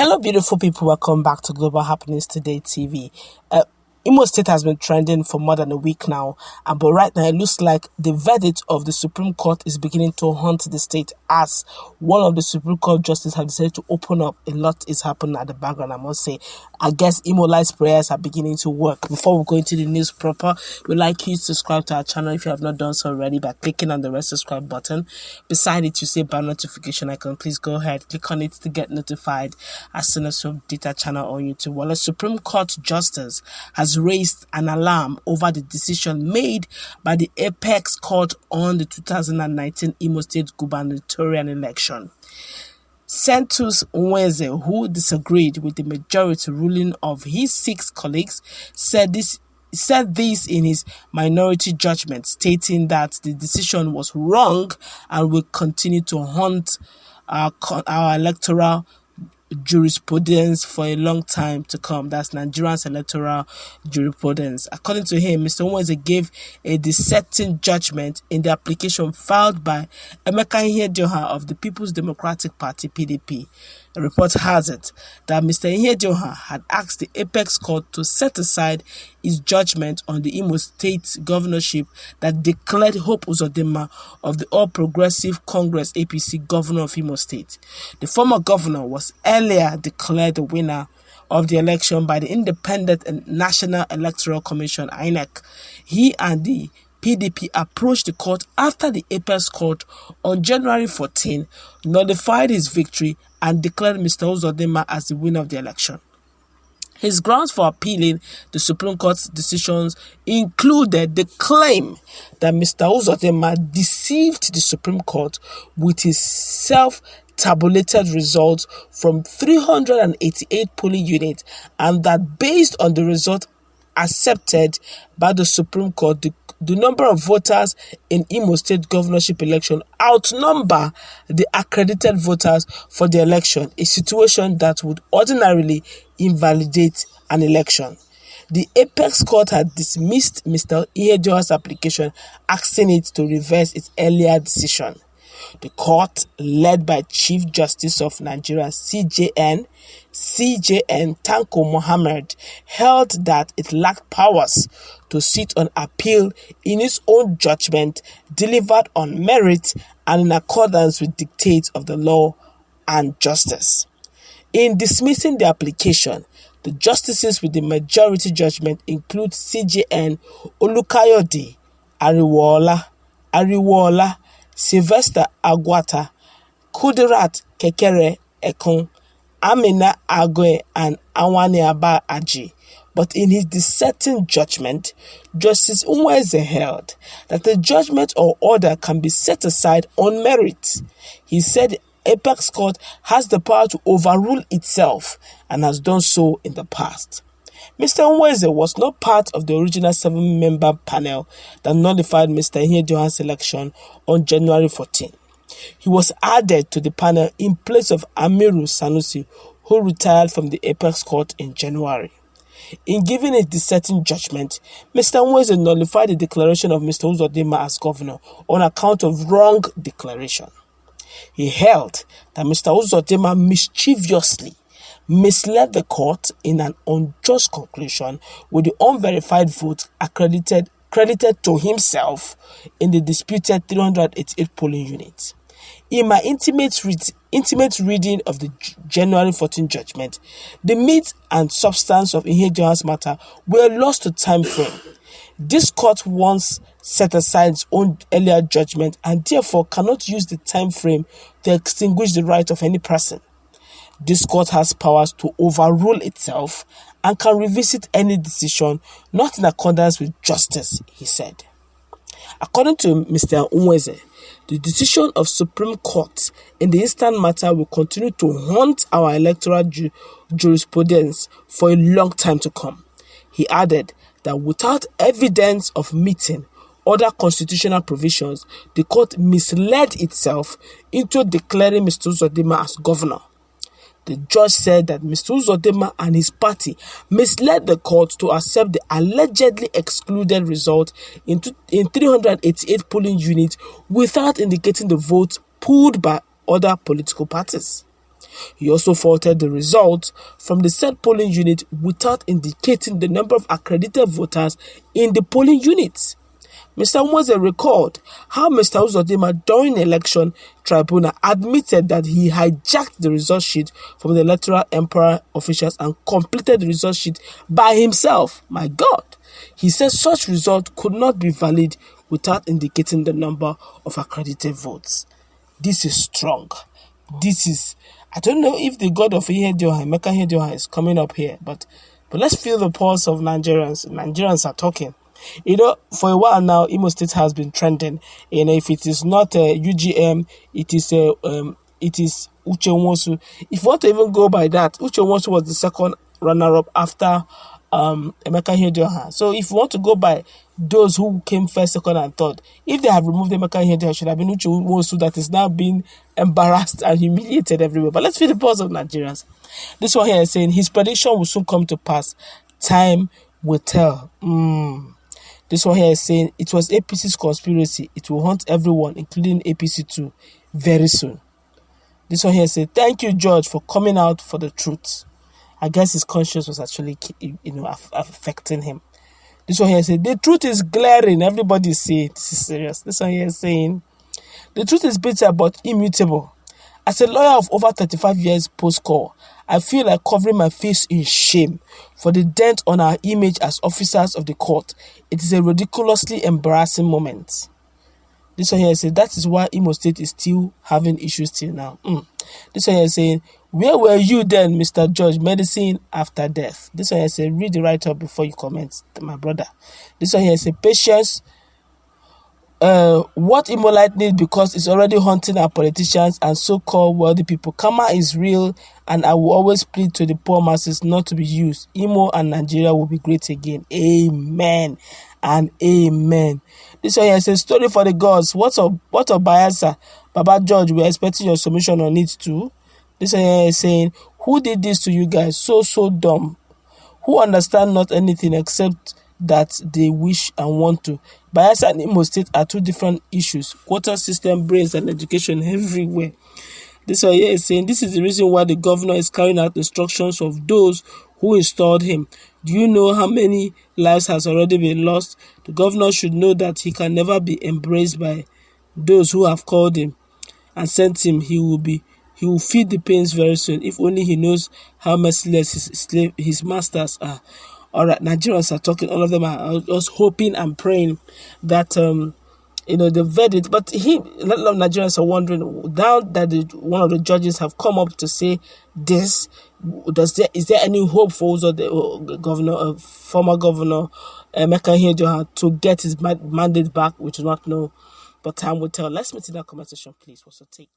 Hello, beautiful people. Welcome back to Global Happenings Today TV. Imo State has been trending for more than a week now, but right now it looks like the verdict of the Supreme Court is beginning to haunt the state, as one of the Supreme Court justices have decided to open up. A lot is happening at the background, I must say. I guess Imo Light's prayers are beginning to work. Before we go into the news proper, we'd like you to subscribe to our channel if you have not done so already by clicking on the red subscribe button. Beside it, you see a bell notification icon. Please go ahead, click on it to get notified as soon as we update our channel on YouTube. Well, a Supreme Court justice has raised an alarm over the decision made by the Apex Court on the 2019 Imo State gubernatorial election. Tr0uble, who disagreed with the majority ruling of his 6 colleagues, said this in his minority judgment, stating that the decision was wrong and will continue to haunt our electoral jurisprudence for a long time to come. That's Nigeria's electoral jurisprudence. According to him, Mr. Nwosu gave a dissenting judgment in the application filed by Emeka Ihedioha of the People's Democratic Party (PDP). The report has it that Mr. Ihedioha had asked the Apex Court to set aside his judgment on the Imo State governorship that declared Gov.Uzodinma of the All Progressive Congress (APC) governor of Imo State. The former governor was earlier declared the winner of the election by the Independent and National Electoral Commission (INEC). He and the PDP approached the court after the Apex Court on January 14 nullified his victory and declared Mr. Uzodinma as the winner of the election. His grounds for appealing the Supreme Court's decisions included the claim that Mr. Uzodinma deceived the Supreme Court with his self-tabulated results from 388 polling units, and that based on the result accepted by the Supreme Court, the number of voters in Imo State governorship election outnumber the accredited voters for the election, a situation that would ordinarily invalidate an election. The Apex Court had dismissed Mr. Ihedioha's application, asking it to reverse its earlier decision. The court, led by Chief Justice of Nigeria CJN Tanko Mohammed, held that it lacked powers to sit on appeal in its own judgment, delivered on merit and in accordance with dictates of the law and justice. In dismissing the application, the justices with the majority judgment include CJN Olukayode Ariwola, Sylvester Agwata, Kudirat Kekere Ekun, Amina Agwe, and Awaniaba Aji. But in his dissenting judgment, Justice Nwosu held that the judgment or order can be set aside on merit. He said the Apex Court has the power to overrule itself and has done so in the past. Mr. Nwosu was not part of the original 7-member panel that nullified Mr. Ihedioha's election on January 14. He was added to the panel in place of Amiru Sanusi, who retired from the Apex Court in January. In giving a dissenting judgment, Mr. Nwosu nullified the declaration of Mr. Uzodinma as governor on account of wrong declaration. He held that Mr. Uzodinma mischievously misled the court in an unjust conclusion with the unverified vote credited to himself in the disputed 388 polling units. In my intimate reading of the January 14 judgment, the meat and substance of Ihedioha's matter were lost to time frame. This court once set aside its own earlier judgment and therefore cannot use the time frame to extinguish the right of any person. This court has powers to overrule itself and can revisit any decision not in accordance with justice, he said. According to Mr. Nwosu, the decision of Supreme Court in the instant matter will continue to haunt our electoral jurisprudence for a long time to come. He added that without evidence of meeting other constitutional provisions, the court misled itself into declaring Mr. Uzodinma as governor. The judge said that Mr. Uzodinma and his party misled the court to accept the allegedly excluded result in 388 polling units without indicating the votes pooled by other political parties. He also faulted the result from the said polling unit without indicating the number of accredited voters in the polling units. Mr. Nwosu recalled how Mr. Uzodinma during the election tribunal admitted that he hijacked the result sheet from the electoral emperor officials and completed the result sheet by himself. My God! He said such result could not be valid without indicating the number of accredited votes. This is strong. I don't know if the God of Ihedioha, Emeka Ihedioha, is coming up here, but let's feel the pulse of Nigerians. Nigerians are talking. For a while now, Imo State has been trending. If it is not UGM, it is Uche Nwosu. If you want to even go by that, Uche Nwosu was the second runner-up after Emeka Ihedioha. So if you want to go by those who came first, second, and third, if they have removed Emeka Ihedioha, it should have been Uche Nwosu that is now being embarrassed and humiliated everywhere. But let's feel the pulse of Nigerians. This one here is saying his prediction will soon come to pass. Time will tell. This one here is saying it was APC's conspiracy. It will haunt everyone, including APC too, very soon. This one here says, thank you, George, for coming out for the truth. I guess his conscience was actually, affecting him. This one here says, the truth is glaring. Everybody say it. This is serious. This one here is saying, the truth is bitter but immutable. As a lawyer of over 35 years post-call, I feel like covering my face in shame for the dent on our image as officers of the court. It is a ridiculously embarrassing moment. This one here says, that is why Imo State is still having issues till now. This one here is saying, where were you then, Mr. George? Medicine after death. This one here says, read the write-up before you comment, my brother. This one here says, patience. What Imolite needs because it's already haunting our politicians and so-called wealthy people. Karma is real, and I will always plead to the poor masses not to be used. Imo and Nigeria will be great again. Amen and amen. This one here says, story for the gods. What of Bayelsa? Baba George, we're expecting your submission on it too. This one here is saying, who did this to you guys? So dumb. Who understand not anything except that they wish and want to. Bayelsa and Imo State are two different issues. Quota system, brains, and education everywhere. This one here is saying, this is the reason why the governor is carrying out instructions of those who installed him. Do you know how many lives has already been lost? The governor should know that he can never be embraced by those who have called him and sent him. He will feel the pains very soon. If only he knows how merciless his masters are. All right, Nigerians are talking. All of them are just hoping and praying that the verdict. But a lot of Nigerians are wondering now that one of the judges have come up to say this. Is there any hope for the former governor Emeka Ihedioha to get his mandate back? We do not know, but time will tell. Let's meet in that comment section, please. What's your take?